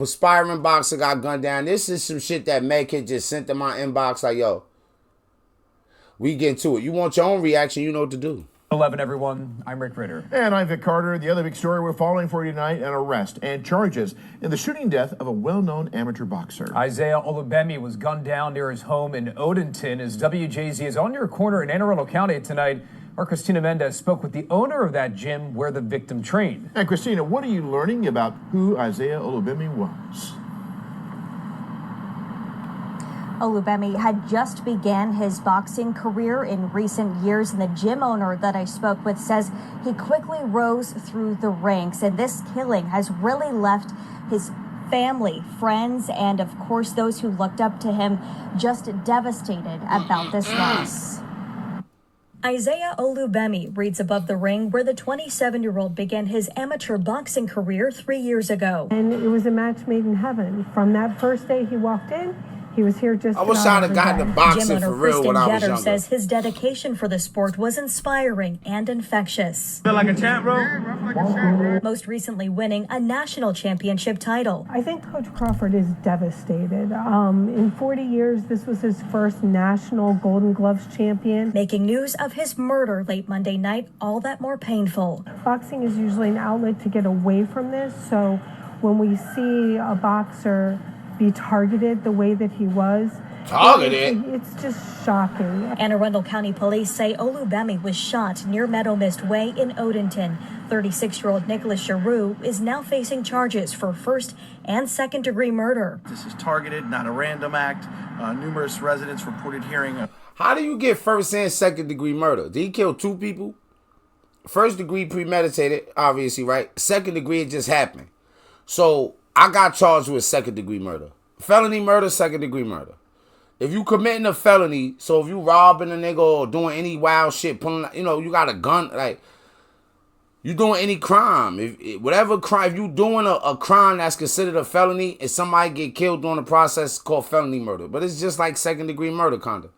Aspiring boxer got gunned down. This is some shit that Medkit just sent to my inbox like, yo, we get to it. You want your own reaction, you know what to do. 11, everyone. I'm Rick Ritter. And I'm Vic Carter. The other big story we're following for you tonight, an arrest and charges in the shooting death of a well-known amateur boxer. Isaiah Olubemi was gunned down near his home in Odenton as WJZ is on your corner in Anne Arundel County tonight. Our Christina Mendez spoke with the owner of that gym where the victim trained. And Christina, what are you learning about who Isaiah Olubemi was? Olubemi had just began his boxing career in recent years, and the gym owner that I spoke with says he quickly rose through the ranks, and this killing has really left his family, friends, and of course those who looked up to him just devastated about this loss. Isaiah Olubemi reads above the ring where the 27-year-old began his amateur boxing career 3 years ago. And it was a match made in heaven. From that first day he walked in, he was here just I wish I'd have gotten to boxing for real when I was younger. Says his dedication for the sport was inspiring and infectious. Feel like a champ, bro? Most recently winning a national championship title. I think Coach Crawford is devastated. In 40 years, this was his first national Golden Gloves champion. Making news of his murder late Monday night all that more painful. Boxing is usually an outlet to get away from this, so when we see a boxer be targeted the way that he was. It's just shocking. Anne Arundel County Police say Olubemi was shot near Meadow Mist Way in Odenton. 36-year-old Nicholas Giroux is now facing charges for first and second-degree murder. This is targeted, not a random act. Numerous residents reported hearing. How do you get first and second-degree murder? Did he kill two people? First degree premeditated, obviously, right? Second degree, it just happened. So I got charged with second-degree murder. Felony murder, second-degree murder. If you committing a felony, so if you robbing a nigga or doing any wild shit, pulling, you got a gun, like, you doing any crime. Whatever crime, if you doing a crime that's considered a felony, and somebody get killed during the process, it's called felony murder. But it's just like second-degree murder, kinda.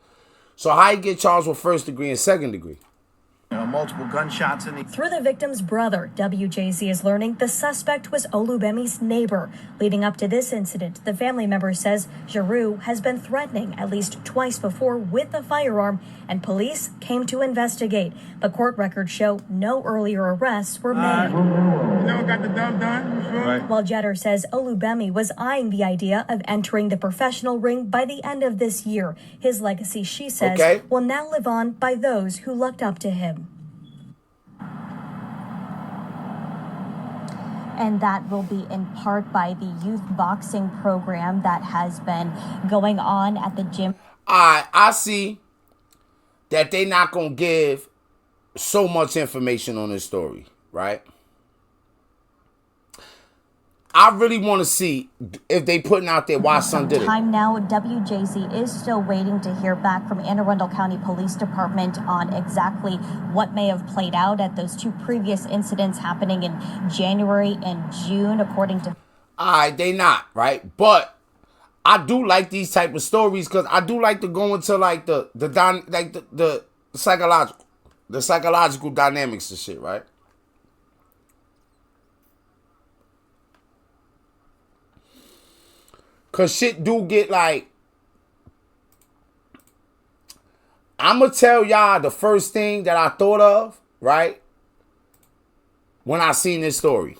So how you get charged with first degree and second degree? Multiple gunshots in the... Through the victim's brother, WJZ is learning the suspect was Olubemi's neighbor. Leading up to this incident, the family member says Giroux has been threatening at least twice before with a firearm, and police came to investigate. But court records show no earlier arrests were made. Got the job done? Sure? Right. While Jetter says Olubemi was eyeing the idea of entering the professional ring by the end of this year. His legacy, she says, will now live on by those who looked up to him. And that will be in part by the youth boxing program that has been going on at the gym. I see that they not going to give so much information on this story, right? I really want to see if they putting out there why son did it. Time now, WJZ is still waiting to hear back from Anne Arundel County Police Department on exactly what may have played out at those two previous incidents happening in January and June, according to... They not, right? But I do like these type of stories because I do like to go into like the psychological dynamics and shit, right? Cause shit do get like, I'ma tell y'all the first thing that I thought of, right? When I seen this story.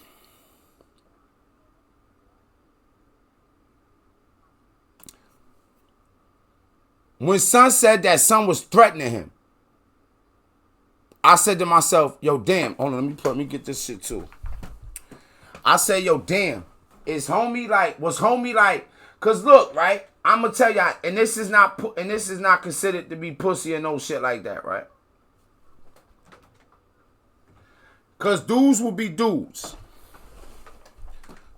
When son said that son was threatening him, I said to myself, yo, damn, hold on, let me get this shit too. I said, yo, damn, was homie like, cause look, right? I'ma tell y'all, and this is not considered to be pussy or no shit like that, right? Cause dudes will be dudes.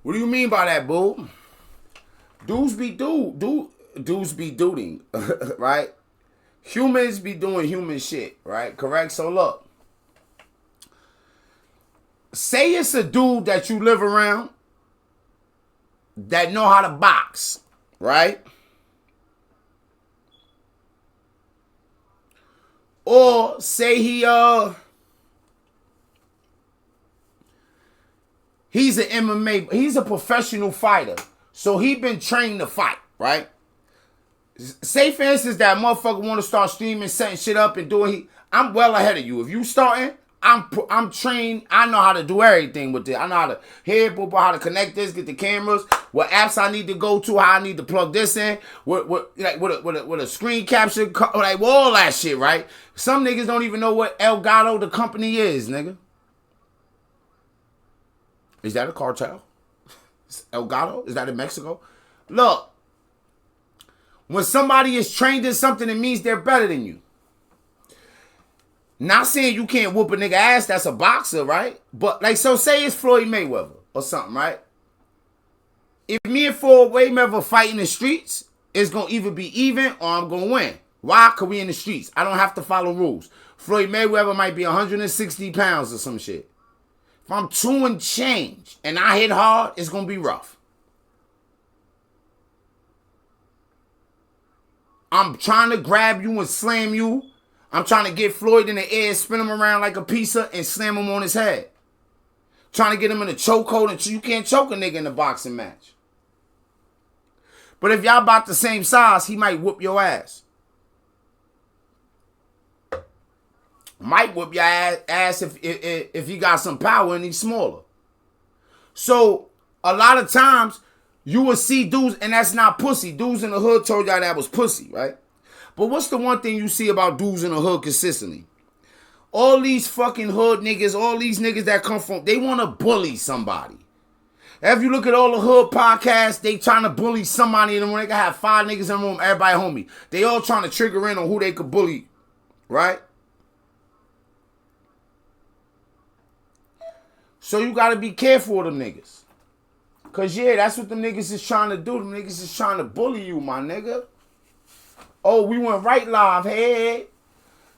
What do you mean by that, boo? Dudes be dudes be duding, right? Humans be doing human shit, right? Correct? So look. Say it's a dude that you live around that know how to box, right? Or say he's an MMA, he's a professional fighter, So he been trained to fight, right? Say for instance that motherfucker want to start streaming, setting shit up and doing. I'm well ahead of you. If you starting, I'm trained. I know how to do everything with it. I know how to how to connect this, get the cameras, what apps I need to go to, how I need to plug this in, with a screen capture, like all that shit, right? Some niggas don't even know what Elgato the company is, nigga. Is that a cartel? Elgato? Is that in Mexico? Look. When somebody is trained in something, it means they're better than you. Not saying you can't whoop a nigga ass, that's a boxer, right? But like, so say it's Floyd Mayweather or something, right? If me and Floyd Mayweather fight in the streets, it's going to either be even or I'm going to win. Why? Because we in the streets. I don't have to follow rules. Floyd Mayweather might be 160 pounds or some shit. If I'm 2 and change and I hit hard, it's going to be rough. I'm trying to grab you and slam you. I'm trying to get Floyd in the air, spin him around like a pizza, and slam him on his head. Trying to get him in a chokehold until you can't choke a nigga in a boxing match. But if y'all about the same size, he might whoop your ass. Might whoop your ass if he got some power and he's smaller. So a lot of times, you will see dudes, and that's not pussy. Dudes in the hood told y'all that was pussy, right? But what's the one thing you see about dudes in the hood consistently? All these fucking hood niggas, all these niggas that come from, they want to bully somebody. If you look at all the hood podcasts, they trying to bully somebody in the room. They can have 5 niggas in the room, everybody homie. They all trying to trigger in on who they could bully, right? So you got to be careful of them niggas. Because, yeah, that's what them niggas is trying to do. Them niggas is trying to bully you, my nigga. Oh, we went right live. Hey.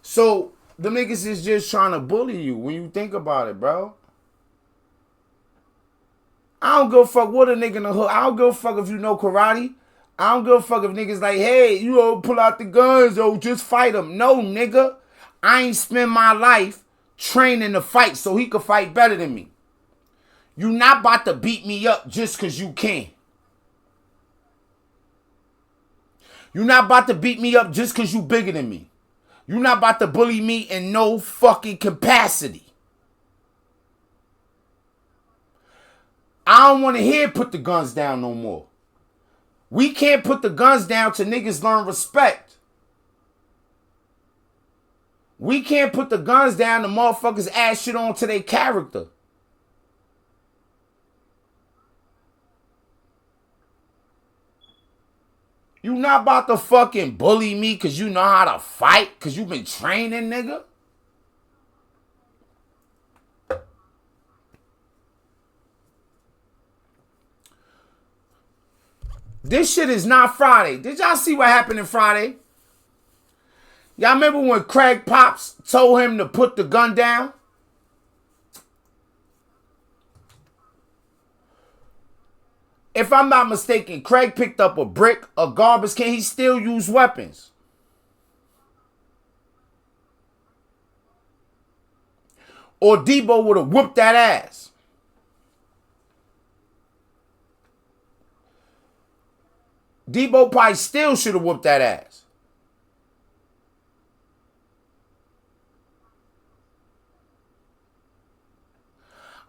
So, the niggas is just trying to bully you when you think about it, bro. I don't give a fuck what a nigga in the hood. I don't give a fuck if you know karate. I don't give a fuck if niggas like, hey, you know, pull out the guns, yo, just fight them. No, nigga. I ain't spend my life training to fight so he could fight better than me. You not about to beat me up just because you can. You not about to beat me up just because you bigger than me. You not about to bully me in no fucking capacity. I don't want to hear put the guns down no more. We can't put the guns down till niggas learn respect. We can't put the guns down to motherfuckers add shit on to their character. You not about to fucking bully me because you know how to fight? Because you been training, nigga? This shit is not Friday. Did y'all see what happened in Friday? Y'all remember when Craig Pops told him to put the gun down? If I'm not mistaken, Craig picked up a brick, a garbage can. He still used weapons. Or Debo would have whooped that ass. Debo probably still should have whooped that ass.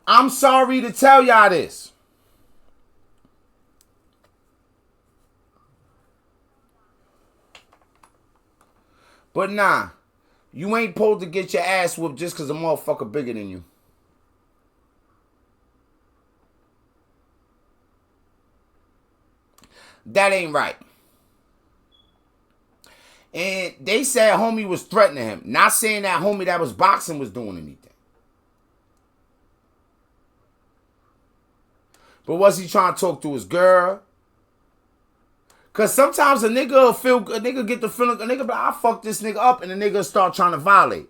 I'm sorry to tell y'all this. But nah, you ain't supposed to get your ass whooped just because a motherfucker bigger than you. That ain't right. And they said homie was threatening him. Not saying that homie that was boxing was doing anything. But was he trying to talk to his girl? Because sometimes a nigga get the feeling, a nigga be like, I fuck this nigga up, and the nigga start trying to violate.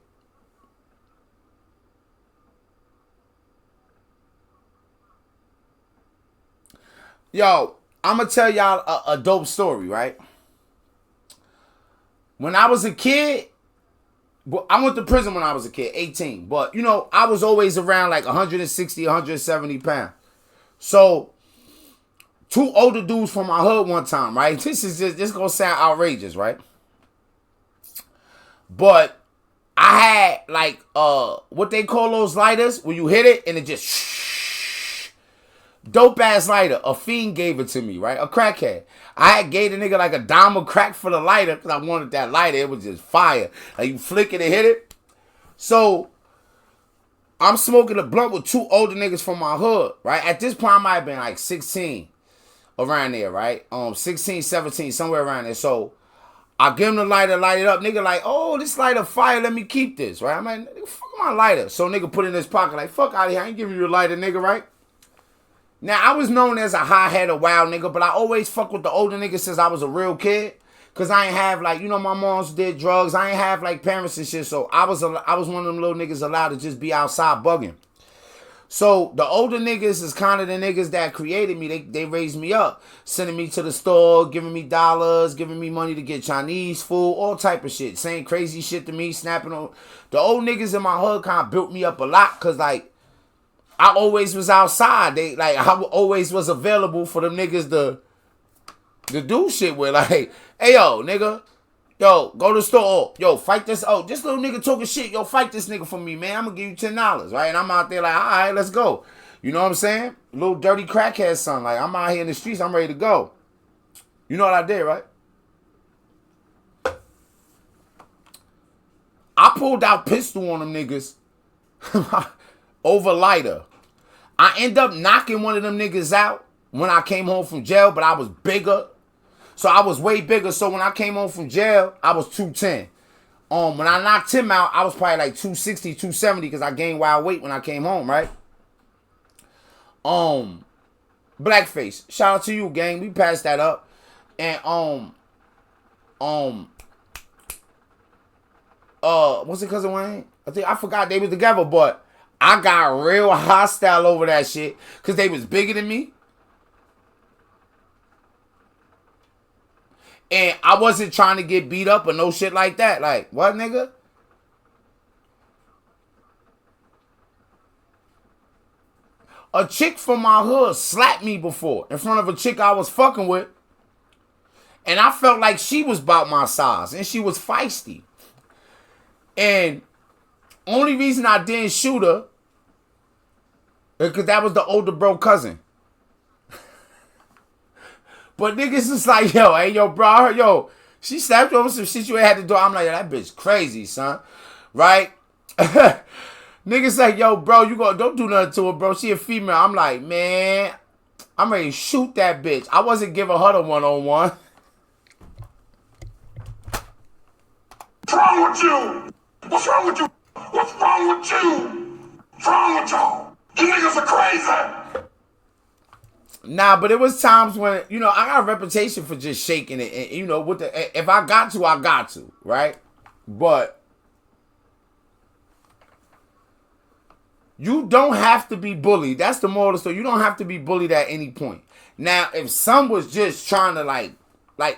Yo, I'm going to tell y'all a dope story, right? When I was a kid, I went to prison when I was a kid, 18. But, you know, I was always around like 160, 170 pounds. So, 2 older dudes from my hood one time, right? This gonna sound outrageous, right? But I had like what they call those lighters where you hit it and it just dope ass lighter. A fiend gave it to me, right? A crackhead. I had gave the nigga like a dime of crack for the lighter because I wanted that lighter. It was just fire. Like you flick it and hit it. So I'm smoking a blunt with 2 older niggas from my hood, right? At this point I might have been like 16 around there, right? 16, 17, somewhere around there. So I give him the lighter, light it up. Nigga like, oh, this lighter fire, let me keep this, right? I'm like, nigga, fuck my lighter. So nigga put it in his pocket like, fuck out of here. I ain't giving you a lighter, nigga, right? Now, I was known as a high-headed wild nigga, but I always fuck with the older niggas since I was a real kid. Because I ain't have, like, you know, my moms did drugs. I ain't have, like, parents and shit. So I was one of them little niggas allowed to just be outside bugging. So the older niggas is kind of the niggas that created me. They raised me up, sending me to the store, giving me dollars, giving me money to get Chinese food, all type of shit, saying crazy shit to me, snapping on. The old niggas in my hood kind of built me up a lot because, like, I always was outside. I always was available for them niggas to do shit with. Like, hey, yo, nigga. Yo, go to the store. Yo, fight this. Oh, this little nigga talking shit. Yo, fight this nigga for me, man. I'm going to give you $10, right? And I'm out there like, all right, let's go. You know what I'm saying? Little dirty crackhead son. Like, I'm out here in the streets. I'm ready to go. You know what I did, right? I pulled out pistol on them niggas over lighter. I end up knocking one of them niggas out when I came home from jail, but I was bigger. So I was way bigger. So when I came home from jail, I was 210. When I knocked him out, I was probably like 260, 270 because I gained wild weight when I came home, right? Blackface. Shout out to you, gang. We passed that up. And what's it, Cousin Wayne? I forgot they was together, but I got real hostile over that shit because they was bigger than me. And I wasn't trying to get beat up or no shit like that. Like, what, nigga? A chick from my hood slapped me before in front of a chick I was fucking with. And I felt like she was about my size. And she was feisty. And only reason I didn't shoot her is because that was the older bro cousin. But niggas is like, yo, hey, yo, bro, I heard, yo, she slapped you over some shit you ain't had to do. I'm like, yo, that bitch crazy, son. Right? Niggas like, yo, bro, don't do nothing to her, bro. She a female. I'm like, man, I'm ready to shoot that bitch. I wasn't giving her the one-on-one. What's wrong with you? What's wrong with you? What's wrong with you? What's wrong with y'all? You niggas are crazy. Nah, but it was times when, you know, I got a reputation for just shaking it. And, you know, if I got to, I got to, right? But you don't have to be bullied. That's the moral of the story. You don't have to be bullied at any point. Now, if some was just trying to, like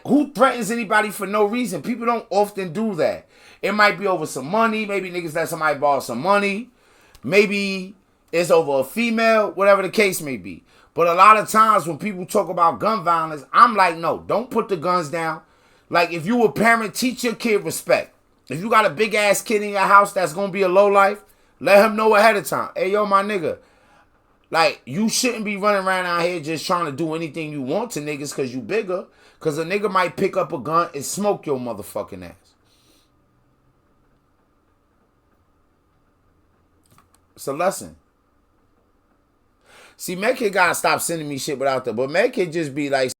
who threatens anybody for no reason? People don't often do that. It might be over some money. Maybe niggas let somebody borrow some money. Maybe it's over a female, whatever the case may be. But a lot of times when people talk about gun violence, I'm like, no, don't put the guns down. Like, if you a parent, teach your kid respect. If you got a big-ass kid in your house that's going to be a lowlife, let him know ahead of time. Hey, yo, my nigga, like, you shouldn't be running around out here just trying to do anything you want to niggas because you bigger. Because a nigga might pick up a gun and smoke your motherfucking ass. It's a lesson. See, Medkid gotta stop sending me shit without that. But Medkid just be like,